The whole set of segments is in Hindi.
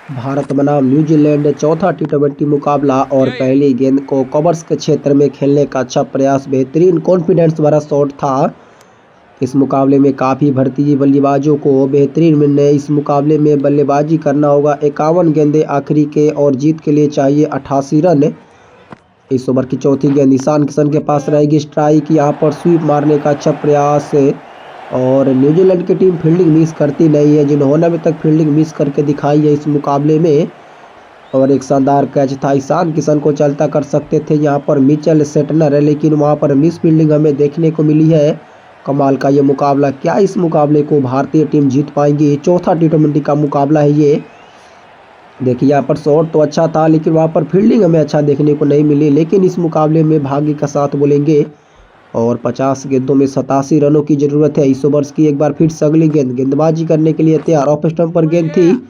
भारत बनाम न्यूजीलैंड चौथा टी20 मुकाबला और पहली गेंद को कवर्स के क्षेत्र में खेलने का अच्छा प्रयास, बेहतरीन कॉन्फिडेंस भरा शॉट था। इस मुकाबले में काफ़ी भारतीय बल्लेबाजों को बेहतरीन मिलने इस मुकाबले में बल्लेबाजी करना होगा। 51 गेंदें आखिरी के और जीत के लिए चाहिए 88 रन। इस ओवर की चौथी गेंद ईशान किशन के पास रहेगी स्ट्राइक। यहाँ पर स्वीप मारने का अच्छा प्रयास और न्यूजीलैंड की टीम फील्डिंग मिस करती नहीं है, जिन्होंने अभी तक फील्डिंग मिस करके दिखाई है इस मुकाबले में। और एक शानदार कैच था, ईशान किशन को चलता कर सकते थे यहाँ पर मिचेल सेटनर, लेकिन वहाँ पर मिस फील्डिंग हमें देखने को मिली है। कमाल का ये मुकाबला, क्या इस मुकाबले को भारतीय टीम जीत पाएंगी? चौथा टी20 का मुकाबला है ये। देखिए यहाँ पर शॉट तो अच्छा था, लेकिन वहाँ पर फील्डिंग हमें अच्छा देखने को नहीं मिली, लेकिन इस मुकाबले में भाग्य का साथ बोलेंगे। और 50 गेंदों में 87 रनों की ज़रूरत है। इस ओवर्स की एक बार फिर से अगली गेंद गेंदबाजी करने के लिए तैयार, ऑफ स्टंप पर गेंद थी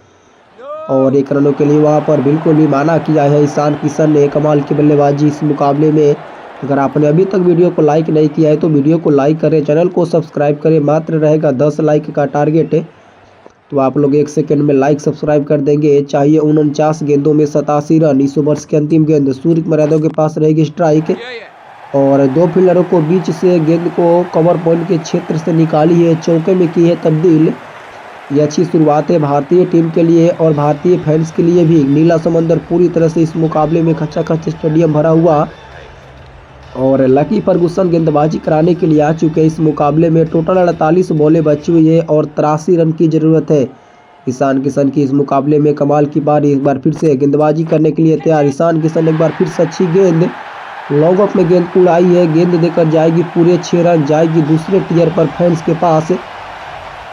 और 1 रनों के लिए वहाँ पर बिल्कुल भी माना किया है ईशान किशन ने। कमाल की बल्लेबाजी इस मुकाबले में। अगर आपने अभी तक वीडियो को लाइक नहीं किया है तो वीडियो को लाइक करें, चैनल को सब्सक्राइब करें। मात्र रहेगा 10 लाइक का टारगेट, तो आप लोग 1 सेकंड में लाइक सब्सक्राइब कर देंगे। चाहिए 49 गेंदों में 87 रन। इस ओवर्स की अंतिम गेंद सूर्य कुमार यादव के पास रहेगी स्ट्राइक और 2 फील्डरों को बीच से गेंद को कवर पॉइंट के क्षेत्र से निकाली है, चौके में की है तब्दील। ये अच्छी शुरुआत है भारतीय टीम के लिए और भारतीय फैंस के लिए भी। नीला समंदर पूरी तरह से इस मुकाबले में खचाखच स्टेडियम भरा हुआ और लकी फर्गुसन गेंदबाजी कराने के लिए आ चुके हैं। इस मुकाबले में टोटल 48 बॉलें बची हुई है और 83 रन की ज़रूरत है ईशान किशन की। इस मुकाबले में कमाल की पारी, एक बार फिर से गेंदबाजी करने के लिए तैयार ईशान किशन। एक बार फिर से अच्छी गेंद, लॉन्ग ऑफ में गेंद उड़ाई है, गेंद देकर जाएगी पूरे 6 रन, जाएगी दूसरे टियर पर फैंस के पास।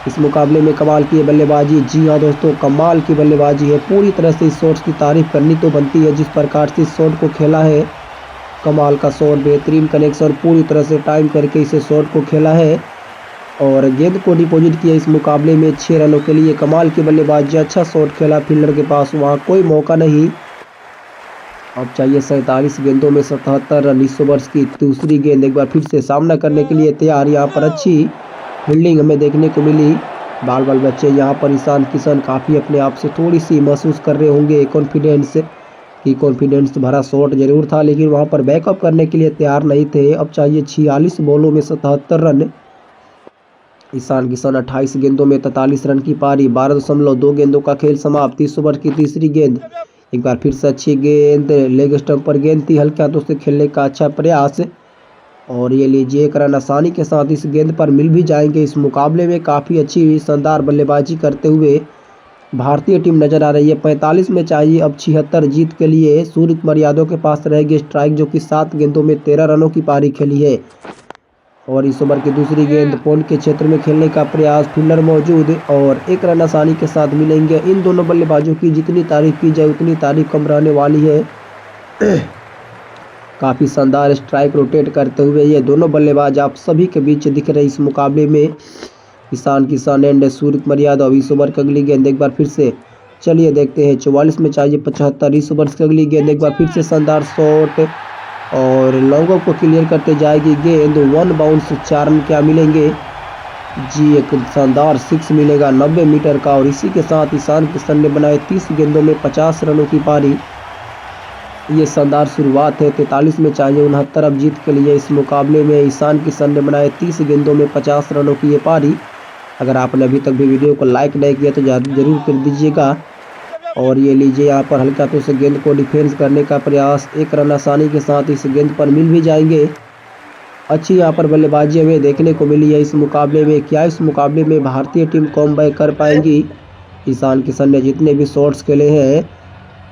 इस मुकाबले में कमाल की बल्लेबाजी, जी हाँ दोस्तों कमाल की बल्लेबाजी है। पूरी तरह से इस शॉट की तारीफ करनी तो बनती है, जिस प्रकार से इस शॉट को खेला है। कमाल का शॉट, बेहतरीन कनेक्शन, पूरी तरह से टाइम करके इसे शॉट को खेला है और गेंद को डिपॉजिट किया इस मुकाबले में 6 रनों के लिए। कमाल की बल्लेबाजी, अच्छा शॉट खेला, फील्डर के पास वहाँ कोई मौका नहीं। अब चाहिए 47 गेंदों में 77 रन। इस ओवर्स की दूसरी गेंद एक बार फिर से सामना करने के लिए तैयार। यहाँ पर अच्छी फील्डिंग हमें देखने को मिली। बाल बच्चे यहाँ पर ईशान किशन काफ़ी अपने आप से थोड़ी सी महसूस कर रहे होंगे कॉन्फिडेंस भरा शॉट जरूर था, लेकिन वहाँ पर बैकअप करने के लिए तैयार नहीं थे। अब चाहिए 46 बॉलों में 77 रन। ईशान किशन 28 गेंदों में 43 रन की पारी, 12.2 गेंदों का खेल समाप्त। इस ओवर की तीसरी गेंद एक बार फिर से अच्छी गेंद, लेग स्टंप पर गेंद थी, हल्के हाथों से खेलने का अच्छा प्रयास और ये लीजिए 1 रन आसानी के साथ इस गेंद पर मिल भी जाएंगे। इस मुकाबले में काफ़ी अच्छी शानदार बल्लेबाजी करते हुए भारतीय टीम नजर आ रही है। 45 में चाहिए अब 76 जीत के लिए। सूर्य कुमार यादव के पास रहेगी स्ट्राइक, जो कि 7 गेंदों में 13 रनों की पारी खेली है और इस ओवर की दूसरी गेंद पॉइंट के क्षेत्र में खेलने का प्रयास, फील्डर मौजूद और 1 रन आसानी के साथ मिलेंगे। इन दोनों बल्लेबाजों की जितनी तारीफ की जाए उतनी तारीफ कम रहने वाली है। काफ़ी शानदार स्ट्राइक रोटेट करते हुए ये दोनों बल्लेबाज आप सभी के बीच दिख रहे इस मुकाबले में, ईशान किशन एंड सूर्य कुमार यादव। इस ओवर की अगली गेंद एक बार फिर से चलिए देखते हैं, 44 में चाहिए 75। इस ओवर की अगली गेंद एक बार फिर से शानदार शॉट और लॉन्ग ऑफ को क्लियर करते जाएगी गेंद, 1 बाउंस, 4 रन क्या मिलेंगे जी? एक शानदार 6 मिलेगा 90 मीटर का और इसी के साथ ईशान किशन ने बनाए 30 गेंदों में 50 रनों की पारी। ये शानदार शुरुआत है। 43 में चाहिए 69 अब जीत के लिए। इस मुकाबले में ईशान किशन ने बनाए 30 गेंदों में 50 रनों की ये पारी। अगर आपने अभी तक भी वीडियो को लाइक नहीं किया तो ज़रूर कर दीजिएगा। और ये लीजिए यहाँ पर हल्का हाथों से गेंद को डिफेंस करने का प्रयास, 1 रन आसानी के साथ इस गेंद पर मिल भी जाएंगे। अच्छी यहाँ पर बल्लेबाजी हमें देखने को मिली है इस मुकाबले में। क्या इस मुकाबले में भारतीय टीम कमबैक कर पाएंगी? ईशान किशन ने जितने भी शॉट्स खेले हैं,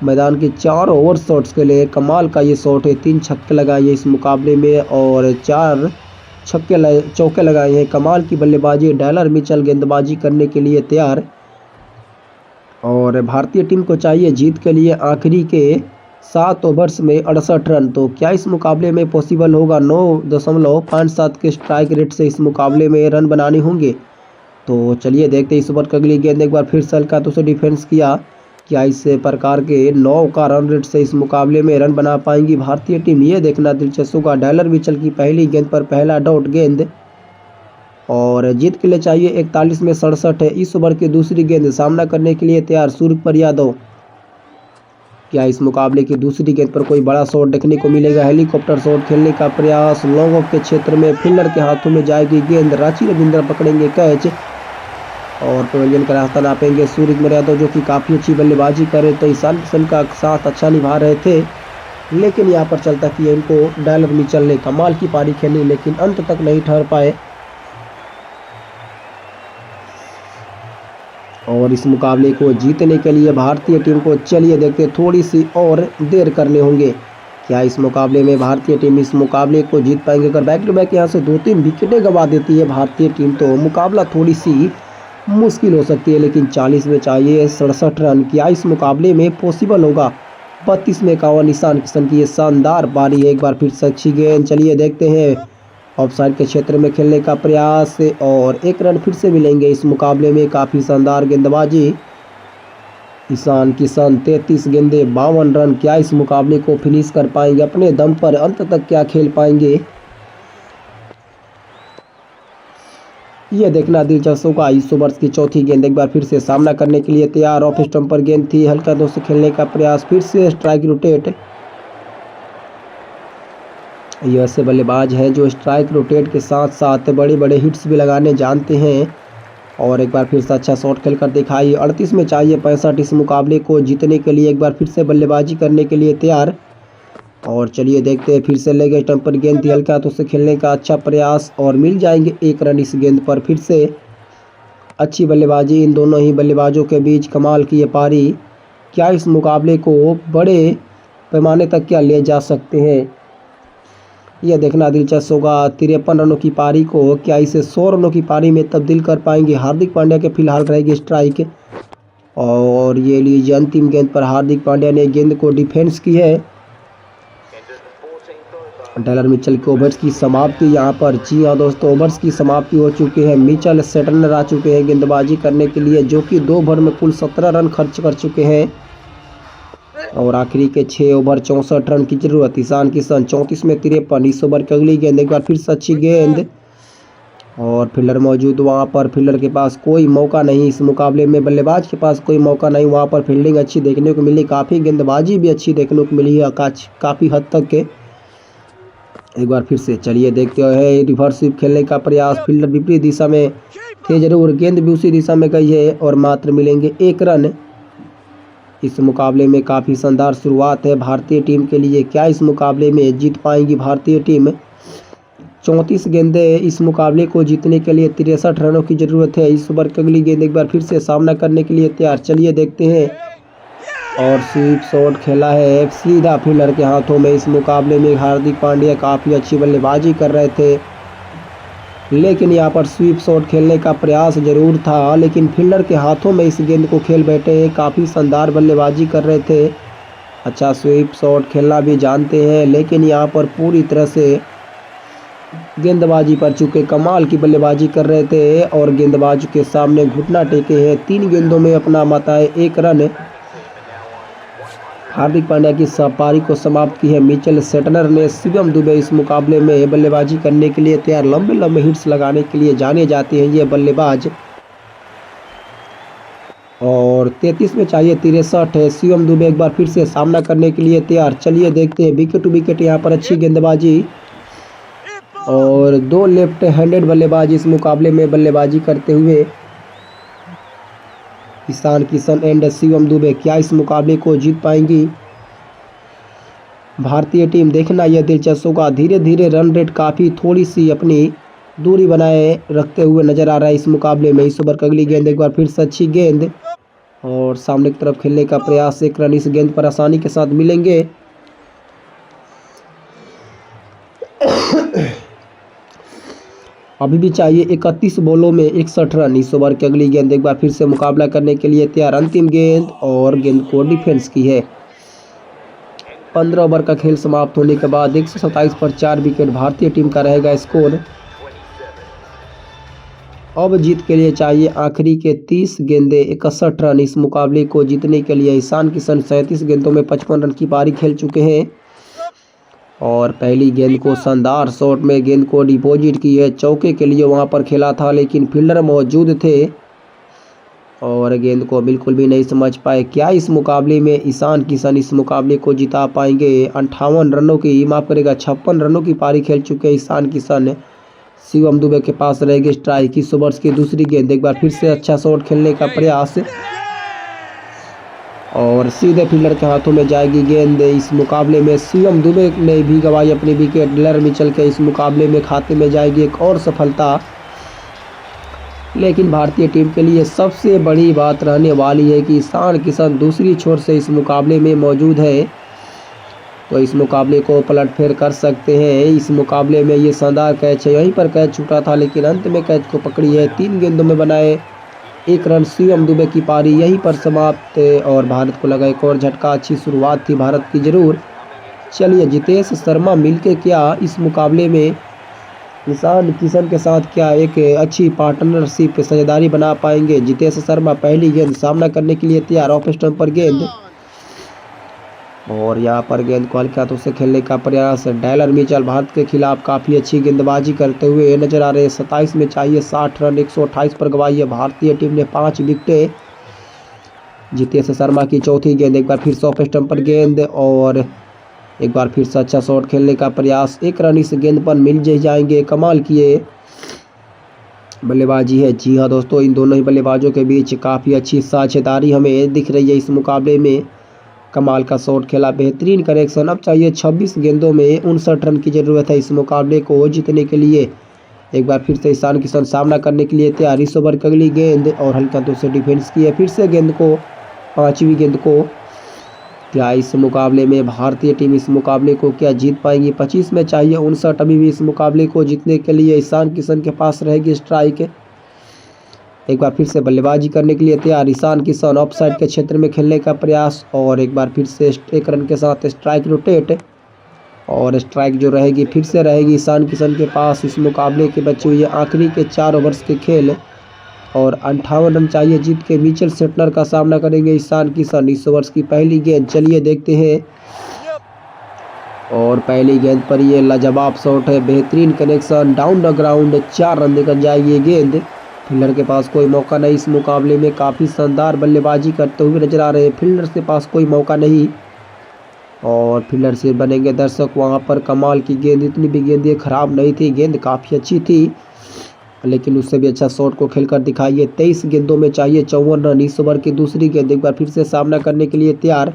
मैदान के 4 ओवर शॉट्स खेले हैं। कमाल का ये शॉट है, 3 छक्के लगाए हैं इस मुकाबले में और 4 चौके लगाए हैं। कमाल की बल्लेबाजी, डायलर मिचेल गेंदबाजी करने के लिए तैयार और भारतीय टीम को चाहिए जीत के लिए आखिरी के 7 ओवर्स में 68 रन। तो क्या इस मुकाबले में पॉसिबल होगा? 9.57 के स्ट्राइक रेट से इस मुकाबले में रन बनाने होंगे। तो चलिए देखते हैं। इस ओवर की अगली गेंद एक बार फिर से हल्का हाथों से डिफेंस किया। क्या इस प्रकार के 9 का रन रेट से इस मुकाबले में रन बना पाएंगी भारतीय टीम? ये देखना दिलचस्प होगा। डायलर मिचेल की पहली गेंद पर पहला डॉट गेंद और जीत के लिए चाहिए 41 में 67 है। इस ओवर की दूसरी गेंद सामना करने के लिए तैयार सूर्य कुमार यादव। क्या इस मुकाबले की दूसरी गेंद पर कोई बड़ा शॉट देखने को मिलेगा? हेलीकॉप्टर शॉट खेलने का प्रयास, लॉन्ग ऑफ के क्षेत्र में फील्डर के हाथों में जाएगी गेंद, रांची रविंद्र पकड़ेंगे कैच और पवेलियन का रास्ता नापेंगे सूर्य यादव, जो कि काफ़ी अच्छी बल्लेबाजी कर रहे थे। ईशान किशन का साथ अच्छा निभा रहे थे, लेकिन यहाँ पर चलता कि इनको डायलर मिचेल ने कमाल की पारी खेली, लेकिन अंत तक नहीं ठहर पाए और इस मुकाबले को जीतने के लिए भारतीय टीम को चलिए देखते थोड़ी सी और देर करने होंगे। क्या इस मुकाबले में भारतीय टीम इस मुकाबले को जीत पाएंगे? अगर बैक टू बैक यहाँ से 2-3 विकेटें गंवा देती है भारतीय टीम तो मुकाबला थोड़ी सी मुश्किल हो सकती है, लेकिन 40 में चाहिए 67 रन। क्या इस मुकाबले में पॉसिबल होगा? 32 में 51 ईशान किशन की ये शानदार पारी है। एक बार फिर से अच्छी गेंद, चलिए देखते हैं। ऑफसाइड के क्षेत्र में खेलने का प्रयास और 1 रन फिर से मिलेंगे इस मुकाबले में। काफ़ी शानदार गेंदबाजी ईशान किशन, 33 गेंदे 52 रन। क्या इस मुकाबले को फिनिश कर पाएंगे अपने दम पर? अंत तक क्या खेल पाएंगे, ये देखना दिलचस्प होगा। 21 ओवर्स की चौथी गेंद एक बार फिर से सामना करने के लिए तैयार। ऑफ स्टंप पर गेंद थी, हल्का दो से खेलने का प्रयास, फिर से स्ट्राइक रोटेट। ये ऐसे बल्लेबाज हैं जो स्ट्राइक रोटेट के साथ साथ बड़े बड़े हिट्स भी लगाने जानते हैं और एक बार फिर से अच्छा शॉट खेलकर दिखाई। 38 में चाहिए 65 इस मुकाबले को जीतने के लिए। एक बार फिर से बल्लेबाजी करने के लिए तैयार और चलिए देखते हैं। फिर से लेग स्टंप पर गेंद थी, हल्का तो उससे खेलने का अच्छा प्रयास और मिल जाएंगे 1 रन इस गेंद पर। फिर से अच्छी बल्लेबाजी इन दोनों ही बल्लेबाजों के बीच, कमाल की ये पारी। क्या इस मुकाबले को बड़े पैमाने तक क्या ले जा सकते हैं, यह देखना दिलचस्प होगा। 53 रनों की पारी को क्या इसे 100 रनों की पारी में तब्दील कर पाएंगे? हार्दिक पांड्या के फिलहाल रहेगी स्ट्राइक और ये लीजिए अंतिम गेंद पर हार्दिक पांड्या ने गेंद को डिफेंस की है। डायलर मिचेल के ओवर्स की समाप्ति यहाँ पर। जी हाँ दोस्तों, ओवर्स की समाप्ति हो चुकी है। मिचेल सेटलर आ चुके हैं गेंदबाजी करने के लिए, जो कि 2 ओवर में कुल 17 रन खर्च कर चुके हैं और आखिरी के 6 ओवर 64 रन की जरूरत। ईशान किशन 34 में 53। इस ओवर की अगली गेंद एक बार फिर से अच्छी गेंद और फील्डर मौजूद वहां पर। फील्डर के पास कोई मौका नहीं इस मुकाबले में, बल्लेबाज के पास कोई मौका नहीं। वहां पर फील्डिंग अच्छी देखने को मिली, काफ़ी गेंदबाजी भी अच्छी देखने को मिली है काफ़ी हद तक के। एक बार फिर से चलिए देखते हैं। रिवर्स स्वीप खेलने का प्रयास, फील्डर विपरीत दिशा में थे जरूर, गेंद भी उसी दिशा में गई है और मात्र मिलेंगे 1 रन। इस मुकाबले में काफ़ी शानदार शुरुआत है भारतीय टीम के लिए। क्या इस मुकाबले में जीत पाएंगी भारतीय टीम? 34 गेंदे इस मुकाबले को जीतने के लिए 63 रनों की ज़रूरत है। इस ओवर की अगली गेंद एक बार फिर से सामना करने के लिए तैयार, चलिए देखते हैं। और स्वीप शॉट खेला है सीधा फील्डर के हाथों में। इस मुकाबले में हार्दिक पांड्या काफ़ी अच्छी बल्लेबाजी कर रहे थे, लेकिन यहाँ पर स्वीप शॉट खेलने का प्रयास जरूर था, लेकिन फील्डर के हाथों में इस गेंद को खेल बैठे। काफ़ी शानदार बल्लेबाजी कर रहे थे, अच्छा स्वीप शॉट खेलना भी जानते हैं, लेकिन यहाँ पर पूरी तरह से गेंदबाजी पर चुके कमाल की बल्लेबाजी कर रहे थे और गेंदबाज के सामने घुटना टेके हैं। 3 गेंदों में अपना माताए 1 रन। हार्दिक पांड्या की पारी को समाप्त की है मिचेल सेटलर ने। शिवम दुबे इस मुकाबले में बल्लेबाजी करने के लिए तैयार। लंबे लंबे हिट्स लगाने के लिए जाने जाते हैं ये बल्लेबाज और 33 में चाहिए 63 है। शिवम दुबे एक बार फिर से सामना करने के लिए तैयार, चलिए देखते हैं। विकेट टू विकेट यहाँ पर अच्छी गेंदबाजी और 2 लेफ्ट हैंडेड बल्लेबाज इस मुकाबले में बल्लेबाजी करते हुए ईशान किशन एंड शिवम दुबे। क्या इस मुकाबले को जीत पाएंगी भारतीय टीम? देखना यह दिलचस्प होगा। धीरे धीरे रन रेट काफ़ी थोड़ी सी अपनी दूरी बनाए रखते हुए नजर आ रहा है इस मुकाबले में। इस ओवर की अगली गेंद एक बार फिर से अच्छी गेंद और सामने की तरफ खेलने का प्रयास। 1 रन इस गेंद पर आसानी के साथ मिलेंगे। अभी भी चाहिए 31 बॉलों में 61 रन। इस ओवर की अगली गेंद एक बार फिर से मुकाबला करने के लिए तैयार। अंतिम गेंद और गेंद को डिफेंस की है। 15 ओवर का खेल समाप्त होने के बाद 127 पर 4 विकेट भारतीय टीम का रहेगा स्कोर। अब जीत के लिए चाहिए आखिरी के 30 गेंदे 61 रन। इस मुकाबले को जीतने के लिए ईशान किशन 37 गेंदों में 55 रन की पारी खेल चुके हैं और पहली गेंद को शानदार शॉट में गेंद को डिपॉजिट की है। चौके के लिए वहां पर खेला था, लेकिन फील्डर मौजूद थे और गेंद को बिल्कुल भी नहीं समझ पाए। क्या इस मुकाबले में ईशान किशन इस मुकाबले को जिता पाएंगे? 58 रनों की, माफ करेगा 56 रनों की पारी खेल चुके हैं ईशान किशन। शिवम दुबे के पास रहेगी स्ट्राइक। इस ओवर की दूसरी गेंद, एक बार फिर से अच्छा शॉट खेलने का प्रयास और सीधे फील्डर के हाथों में जाएगी गेंद। इस मुकाबले में शिवम दुबे ने भी गंवाई अपनी विकेट। डिलर मिचेल के इस मुकाबले में खाते में जाएगी एक और सफलता। लेकिन भारतीय टीम के लिए सबसे बड़ी बात रहने वाली है कि ईशान किशन दूसरी छोर से इस मुकाबले में मौजूद है, तो इस मुकाबले को पलटफेर कर सकते हैं। इस मुकाबले में ये शानदार कैच है, यहीं पर कैच छूटा था लेकिन अंत में कैच को पकड़ी है। 3 गेंदों में बनाए 1 रन। शिवम दुबे की पारी यहीं पर समाप्त और भारत को लगा एक और झटका। अच्छी शुरुआत थी भारत की जरूर। चलिए जितेश शर्मा मिलके क्या इस मुकाबले में ईशान किशन के साथ क्या एक अच्छी पार्टनरशिप साझेदारी बना पाएंगे? जितेश शर्मा पहली गेंद सामना करने के लिए तैयार। ऑफ स्टंप पर गेंद और यहाँ पर गेंद को हल्के हाथों से खेलने का प्रयास। डायलर मिचेल भारत के खिलाफ काफ़ी अच्छी गेंदबाजी करते हुए नजर आ रहे हैं। 27 में चाहिए 60 रन, 128 पर गंवाई है भारतीय टीम ने 5 विकेटें। जितेश शर्मा की चौथी गेंद, एक बार फिर से ऑफ स्टंप पर गेंद और एक बार फिर से अच्छा शॉट खेलने का प्रयास। 1 रन इस गेंद पर मिल जाएंगे। कमाल किए बल्लेबाजी है। जी हाँ दोस्तों, इन दोनों ही बल्लेबाजों के बीच काफ़ी अच्छी साझेदारी हमें दिख रही है इस मुकाबले में। कमाल का शॉट खेला, बेहतरीन कनेक्शन। अब चाहिए 26 गेंदों में 59 रन की ज़रूरत है इस मुकाबले को जीतने के लिए। एक बार फिर से ईशान किशन सामना करने के लिए तैयार। इस ओवर की अगली गेंद और हल्का हाथों से डिफेंस की है। फिर से गेंद को, 5वीं गेंद को, क्या इस मुकाबले में भारतीय टीम इस मुकाबले को क्या जीत पाएंगी? 25 में चाहिए 59। अभी भी इस मुकाबले को जीतने के लिए ईशान किशन के पास रहेगी स्ट्राइक। एक बार फिर से बल्लेबाजी करने के लिए तैयार ईशान किशन। ऑफ साइड के क्षेत्र में खेलने का प्रयास और एक बार फिर से 1 रन के साथ स्ट्राइक रोटेट और स्ट्राइक जो रहेगी फिर से रहेगी ईशान किशन के पास। इस मुकाबले के बचे हुए आखिरी के 4 ओवर्स के खेल और 58 रन चाहिए जीत के। मिचेल सेटलर का सामना करेंगे ईशान किशन। इस ओवर्स की पहली गेंद, चलिए देखते हैं और पहली गेंद पर ये लाजवाब शॉट है, बेहतरीन connection, down the ground, 4 run निकल जाएगी ये गेंद। फील्डर के पास कोई मौका नहीं। इस मुकाबले में काफ़ी शानदार बल्लेबाजी करते हुए नजर आ रहे हैं। फील्डर के पास कोई मौका नहीं और फील्डर से बनेंगे दर्शक। वहाँ पर कमाल की गेंद, इतनी भी गेंद ये खराब नहीं थी, गेंद काफ़ी अच्छी थी लेकिन उससे भी अच्छा शॉट को खेलकर दिखाइए। 23 गेंदों में चाहिए 54 रन। इस ओवर की दूसरी गेंद, एक बार फिर से सामना करने के लिए तैयार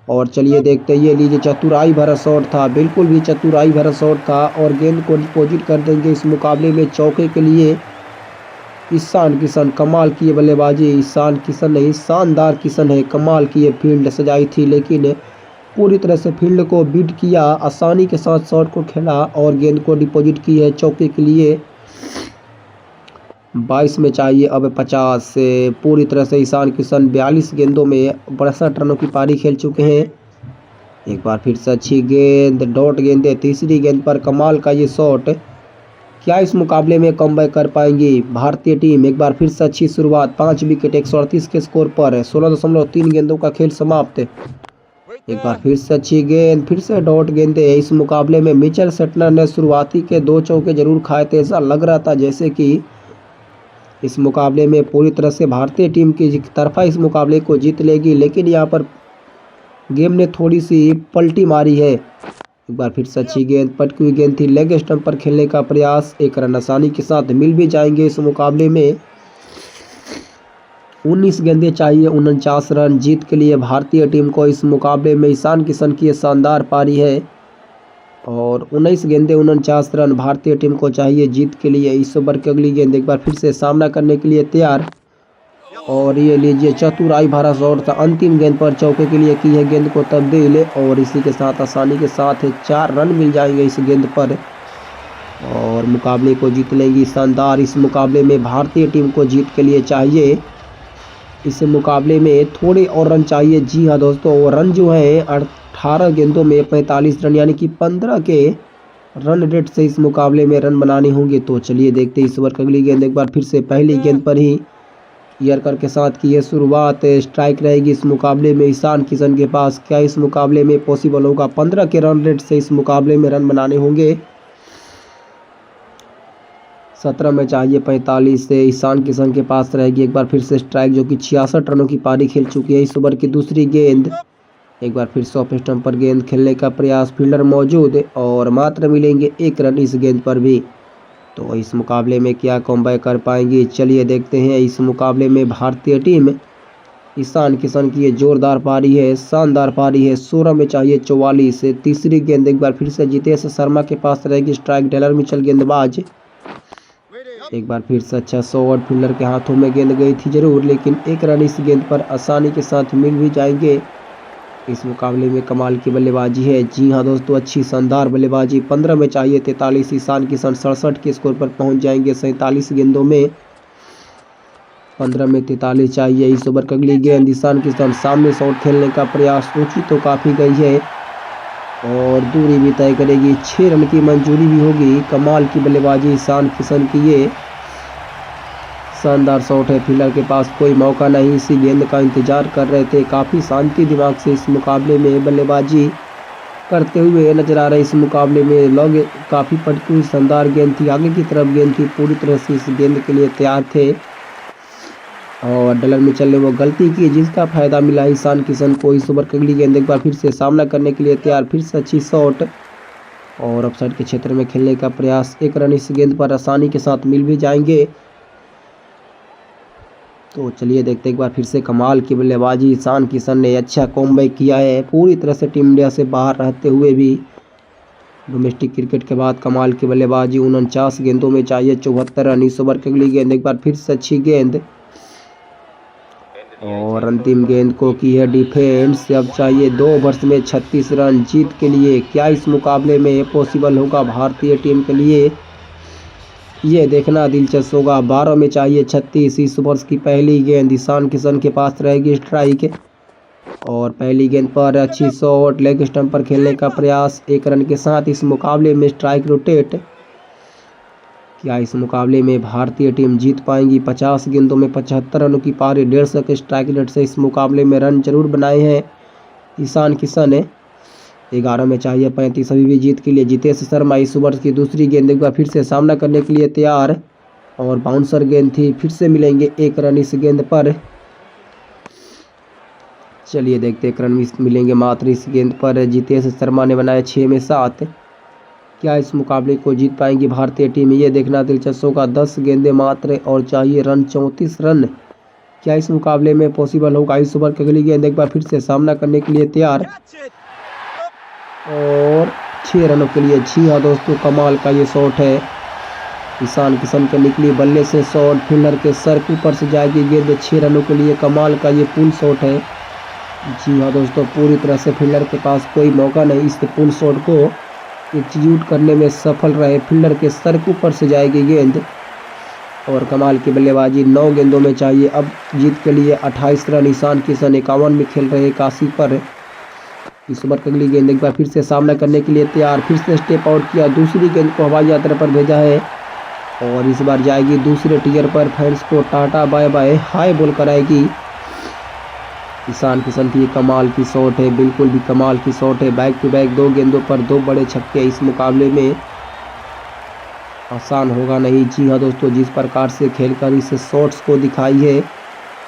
और चलिए देखते हैं। ये लीजिए, चतुराई भरा शॉट था, बिल्कुल भी चतुराई भरा शॉट था और गेंद को डिपॉजिट कर देंगे इस मुकाबले में चौके के लिए ईशान किशन। कमाल की ये बल्लेबाजी, ईशान किशन नहीं शानदार किशन है। कमाल की ये फील्ड सजाई थी लेकिन पूरी तरह से फील्ड को बीट किया, आसानी के साथ शॉट को खेला और गेंद को डिपॉजिट की है चौके के लिए। 22 में चाहिए अब 50 से पूरी तरह से ईशान किशन 42 गेंदों में 62 रनों की पारी खेल चुके हैं। एक बार फिर से अच्छी गेंद, डॉट गेंद है। तीसरी गेंद पर कमाल का ये शॉट, क्या इस मुकाबले में कमबैक कर पाएंगी भारतीय टीम? एक बार फिर से अच्छी शुरुआत, 5 विकेट 138 के स्कोर पर 16.3 गेंदों का खेल समाप्त। एक बार फिर से अच्छी गेंद, फिर से डॉट गेंदे। इस मुकाबले में मिचेल सेटलर ने शुरुआती के 2 चौके जरूर खाए थे। ऐसा लग रहा था जैसे कि इस मुकाबले में पूरी तरह से भारतीय टीम की तरफा इस मुकाबले को जीत लेगी लेकिन यहाँ पर गेम ने थोड़ी सी पलटी मारी है। एक बार फिर से अच्छी गेंद, पटकी हुई गेंद थी, लेग स्टंप पर खेलने का प्रयास। 1 रन आसानी के साथ मिल भी जाएंगे इस मुकाबले में। 19 गेंदें चाहिए 49 रन जीत के लिए भारतीय टीम को। इस मुकाबले में ईशान किशन की ये शानदार पारी है और 19 गेंदें 49 रन भारतीय टीम को चाहिए जीत के लिए। इस ओवर की अगली गेंद, एक बार फिर से सामना करने के लिए तैयार और ये लीजिए, चतुराई भरा शॉट था। अंतिम गेंद पर चौके के लिए की है गेंद को तब्दील और इसी के साथ आसानी के साथ 4 रन मिल जाएंगे इस गेंद पर और मुकाबले को जीत लेंगी। शानदार, इस मुकाबले में भारतीय टीम को जीत के लिए चाहिए, इस मुकाबले में थोड़े और रन चाहिए। जी हाँ दोस्तों, वो रन जो है 18 गेंदों में 45 रन यानी कि 15 के रन रेट से इस मुकाबले में रन बनाने होंगे। तो चलिए देखते हैं इस ओवर की अगली गेंद। एक बार फिर से पहली गेंद पर ही यर्कर के साथ की है शुरुआत। स्ट्राइक रहेगी इस मुकाबले में ईशान किशन के पास। क्या इस मुकाबले में पॉसिबल होगा? 15 के रन रेट से इस मुकाबले में रन बनाने होंगे। 17 में चाहिए 45 से ईशान किशन के पास रहेगी एक बार फिर से स्ट्राइक, जो कि 66 रनों की पारी खेल चुकी है। इस ओवर की दूसरी गेंद, एक बार फिर से ऑफ स्टंप पर गेंद खेलने का प्रयास, फील्डर मौजूद और मात्र मिलेंगे 1 रन इस गेंद पर भी। तो इस मुकाबले में क्या कमबैक कर पाएंगी, चलिए देखते हैं। इस मुकाबले में भारतीय टीम ईशान किशन की ये जोरदार पारी है, शानदार पारी है। 16 में चाहिए 44 से तीसरी गेंद, एक बार फिर से जितेश शर्मा के पास रहेगी स्ट्राइक, टेलर मिचेल गेंदबाज। एक बार फिर से अच्छा शॉट, फील्डर के हाथों में गेंद गई थी जरूर, लेकिन 1 रन इस गेंद पर आसानी के साथ मिल भी जाएंगे। इस मुकाबले में कमाल की बल्लेबाजी है, जी हाँ दोस्तों, अच्छी शानदार बल्लेबाजी। 15 में चाहिए 43, ईशान किशन 67 के स्कोर पर पहुंच जाएंगे 47 गेंदों में। 15 में 43 चाहिए इस ओवर की अगली गेंद, ईशान किशन सामने शॉट खेलने का प्रयास, ऊंची तो काफ़ी गई है और दूरी भी तय करेगी, 6 रन की मंजूरी भी होगी। कमाल की बल्लेबाजी ईशान किशन की, ये शानदार शॉट है, फील्डर के पास कोई मौका नहीं, इसी गेंद का इंतजार कर रहे थे। काफ़ी शांति दिमाग से इस मुकाबले में बल्लेबाजी करते हुए नजर आ रहे। इस मुकाबले में लॉग काफ़ी पटकी हुई शानदार गेंद थी, आगे की तरफ गेंद थी, पूरी तरह से इस गेंद के लिए तैयार थे और टेलर मिचेल ने वो गलती की जिसका फायदा मिला ईशान किशन को। इस ओवर की अगली गेंद, एक बार फिर से सामना करने के लिए तैयार, फिर से अच्छी शॉट और ऑफसाइड के क्षेत्र में खेलने का प्रयास। 1 रन इस गेंद पर आसानी के साथ मिल भी जाएंगे। तो चलिए देखते एक बार फिर से कमाल की बल्लेबाजी, ईशान किशन ने अच्छा कॉमबैक किया है, पूरी तरह से टीम इंडिया से बाहर रहते हुए भी डोमेस्टिक क्रिकेट के बाद कमाल की बल्लेबाजी। 49 गेंदों में चाहिए 74 रन। इस ओवर की अगली गेंद, एक बार फिर से अच्छी गेंद और अंतिम गेंद को की है डिफेंस। अब चाहिए 2 ओवर्स में 36 रन जीत के लिए। क्या इस मुकाबले में पॉसिबल होगा भारतीय टीम के लिए, ये देखना दिलचस्प होगा। 12 में चाहिए 36, इस ओवर्स की पहली गेंद, ईशान किशन के पास रहेगी स्ट्राइक और पहली गेंद पर अच्छी शॉट, लेग स्टंप पर खेलने का प्रयास। 1 रन के साथ इस मुकाबले में स्ट्राइक रोटेट। क्या इस मुकाबले में भारतीय टीम जीत पाएंगी? 50 गेंदों में 75 रनों की पारी, 150 के स्ट्राइक रेट से इस मुकाबले में रन जरूर बनाए हैं ईशान किशन ने। 11 में चाहिए 35 अभी भी जीत के लिए। जितेश शर्मा इस ओवर की दूसरी गेंद, एक बार फिर से सामना करने के लिए तैयार और बाउंसर गेंद थी, फिर से मिलेंगे 1 रन इस गेंद पर। चलिए देखते 1 रन मिलेंगे मात्र इस गेंद पर। जितेश शर्मा ने बनाया 6 में 7। क्या इस मुकाबले को जीत पाएंगी भारतीय टीम, ये देखना दिलचस्प होगा। 10 गेंदें मात्र और चाहिए रन 34 रन। क्या इस मुकाबले में पॉसिबल होगा? इस ओवर की अगली गेंद, एक बार फिर से सामना करने के लिए तैयार और 6 रनों के लिए। जी हाँ दोस्तों, कमाल का ये शॉट है, ईशान किशन के निकली बल्ले से शॉट, फील्डर के सर के ऊपर से जाएगी गेंद, 6 रनों के लिए। कमाल का ये पुल शॉट है। जी हाँ दोस्तों, पूरी तरह से फील्डर के पास कोई मौका नहीं, इस पुल शॉट को एग्जीक्यूट करने में सफल रहे। फील्डर के सर के ऊपर से जाएगी गेंद और कमाल की बल्लेबाजी। 9 गेंदों में चाहिए अब जीत के लिए 28 रन। ईशान किशन 51 में खेल रहे 81 पर। इस ओवर की अगली गेंद, एक बार फिर से सामना करने के लिए तैयार, फिर से स्टेप आउट किया, दूसरी गेंद को हवाई यात्रा पर भेजा है और इस बार जाएगी दूसरे टीयर पर। फैंस को टाटा बाय बाय हाय बोल कर आएगी। ईशान किशन की कमाल की शॉट है, बिल्कुल भी कमाल की शॉट है। बैक टू बैक 2 गेंदों पर 2 बड़े छक्के, इस मुकाबले में आसान होगा नहीं। जी हाँ दोस्तों, जिस प्रकार से खेलकर इस शॉट्स को दिखाई है,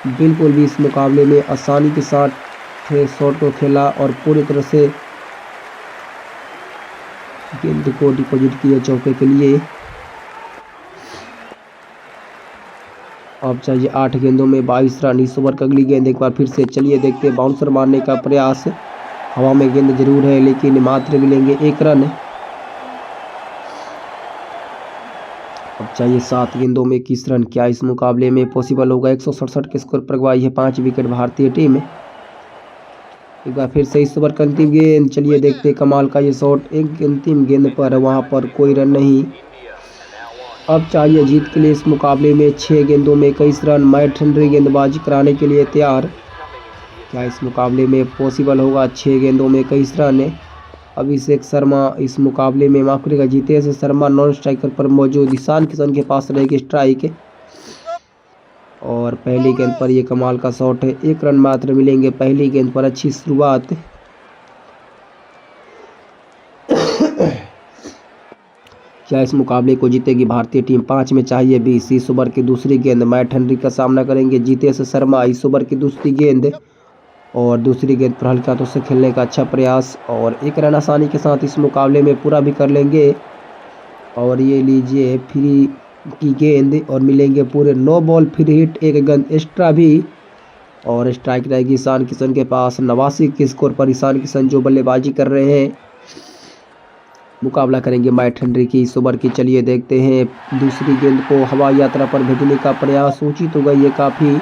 बिल्कुल भी इस मुकाबले में आसानी के साथ शॉट को खेला और पूरी तरह से गेंद को डिपॉजिट किया चौके के लिए। अब चाहिए 8 गेंदों में 22 रन। इस ओवर की अगली गेंद, एक बार फिर से चलिए देखते हैं, बाउंसर मारने का प्रयास, हवा में गेंद जरूर है लेकिन मात्र मिलेंगे 1 रन। अब चाहिए 7 गेंदों में 21 रन। क्या इस मुकाबले में पॉसिबल होगा? 167 के स्कोर पर गवाई है 5 विकेट भारतीय टीम। एक बार फिर से इस ओवर का अंतिम गेंद, चलिए देखते हैं कमाल का ये शॉट, एक अंतिम गेंद पर वहां पर कोई रन नहीं। अब चाहिए जीत के लिए इस मुकाबले में 6 गेंदों में 21 रन। मैट हेनरी गेंदबाजी कराने के लिए तैयार। क्या इस मुकाबले में पॉसिबल होगा? 6 गेंदों में 21 रन। अभिषेक शर्मा इस मुकाबले में, माफ करेगा, जितेश शर्मा नॉन स्ट्राइकर पर मौजूद। ईशान किशन के पास रहेगी स्ट्राइक और पहली गेंद पर यह कमाल का शॉट है। 1 रन मात्र मिलेंगे पहली गेंद पर। अच्छी शुरुआत, क्या इस मुकाबले को जीतेगी भारतीय टीम? 5 में चाहिए 20। इस ओवर की दूसरी गेंद मैट हेनरी का सामना करेंगे जितेश शर्मा। इस ओवर की दूसरी गेंद और दूसरी गेंद पर हल्के हाथों से खेलने का अच्छा प्रयास और 1 रन आसानी के साथ इस मुकाबले में पूरा भी कर लेंगे। और ये लीजिए फ्री की गेंद और मिलेंगे पूरे 9 बॉल फ्री हिट, 1 गेंद एक्स्ट्रा भी और स्ट्राइक रहेगी ईशान किशन के पास। 89 के स्कोर पर ईशान किशन जो बल्लेबाजी कर रहे हैं मुकाबला करेंगे मैट हेनरी की। इस ओवर की चलिए देखते हैं दूसरी गेंद को हवाई यात्रा पर भेजने का प्रयास, ऊंची तो गई है काफ़ी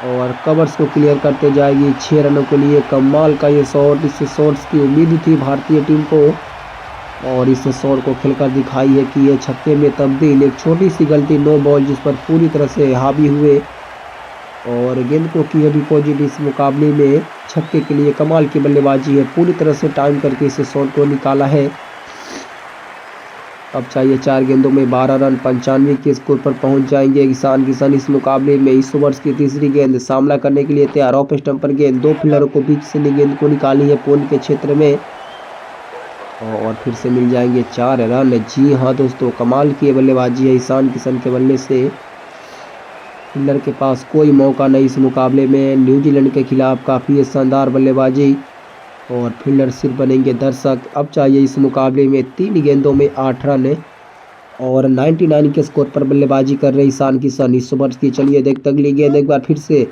और कवर्स को क्लियर करते जाएगी 6 रनों के लिए। कमाल का ये शॉट, इस शॉट्स की उम्मीद थी भारतीय टीम को और इस शॉट को खेलकर दिखाई है कि ये छक्के में तब्दील। एक छोटी सी गलती 9 बॉल जिस पर पूरी तरह से हावी हुए और गेंद को की है डिपॉजिट। इस मुकाबले में छक्के के लिए कमाल की बल्लेबाजी है, पूरी तरह से टाइम करके इस शॉट को निकाला है। अब चाहिए 4 गेंदों में 12 रन, 95 के स्कोर पर पहुंच जाएंगे ईशान किशन इस मुकाबले में। इस ओवर्स की तीसरी गेंद सामना करने के लिए तैयार, ऑफ स्टंप पर गेंद, 2 फील्डरों को बीच से गेंद को निकाली है पॉइंट के क्षेत्र में और फिर से मिल जाएंगे 4 रन। जी हाँ दोस्तों, कमाल की बल्लेबाजी है ईशान किशन के बल्ले से। फील्डर के पास कोई मौका नहीं इस मुकाबले में। न्यूजीलैंड के खिलाफ काफ़ी शानदार बल्लेबाजी और फील्डर सिर्फ बनेंगे दर्शक। अब चाहिए इस मुकाबले में 3 गेंदों में 8 रन और 99 के स्कोर पर बल्लेबाजी कर रहे ईशान किशन। इस ओवर की चलिए देखते अगली गेंद, एक बार फिर से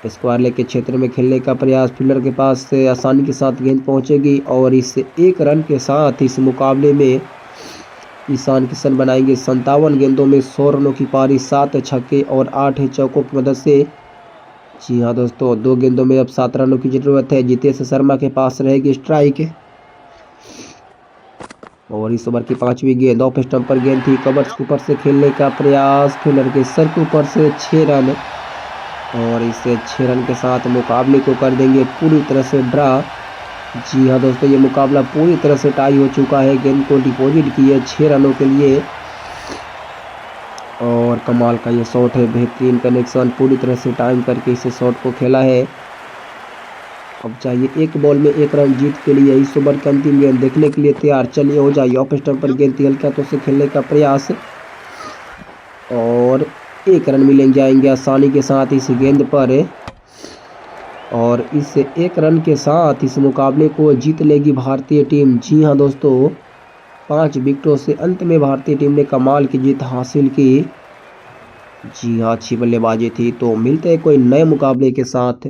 स्क्वायर लेग के क्षेत्र में खेलने का प्रयास, फील्डर के पास से आसानी के साथ गेंद पहुंचेगी और इस 1 रन के साथ इस मुकाबले में ईशान किशन बनाएंगे 57 गेंदों में 100 रनों की पारी, 7 छक्के और 8 चौकों की मदद से। जी हाँ दोस्तों, 2 गेंदों में अब 7 रनों की जरूरत है। जितेश शर्मा के पास रहेगी स्ट्राइक और इस ओवर की 5वीं गेंद ऑफ स्टंप पर गेंद थी, कवर्स के ऊपर से खेलने का प्रयास, फील्डर के सर के ऊपर से 6 रन और इसे 6 रन के साथ मुकाबले को कर देंगे पूरी तरह से ड्रा। जी हाँ दोस्तों, ये मुकाबला पूरी तरह से टाई हो चुका है। गेंद को डिपॉजिट की है 6 रनों के लिए और कमाल का ये शॉट है, बेहतरीन कनेक्शन, पूरी तरह से टाइम करके इस शॉट को खेला है। अब चाहिए 1 बॉल में 1 रन जीत के लिए। इस ओवर की अंतिम गेंद देखने के लिए तैयार, चलिए हो जाइए। ऑफ स्टंप पर गेंद हल्के हाथों से खेलने का प्रयास और 1 रन मिलेंगे जाएंगे आसानी के साथ इस गेंद पर और इस 1 रन के साथ इस मुकाबले को जीत लेगी भारतीय टीम। जी हाँ दोस्तों, 5 विकेटों से अंत में भारतीय टीम ने कमाल की जीत हासिल की। जी हाँ, अच्छी बल्लेबाजी थी। तो मिलते हैं कोई नए मुकाबले के साथ।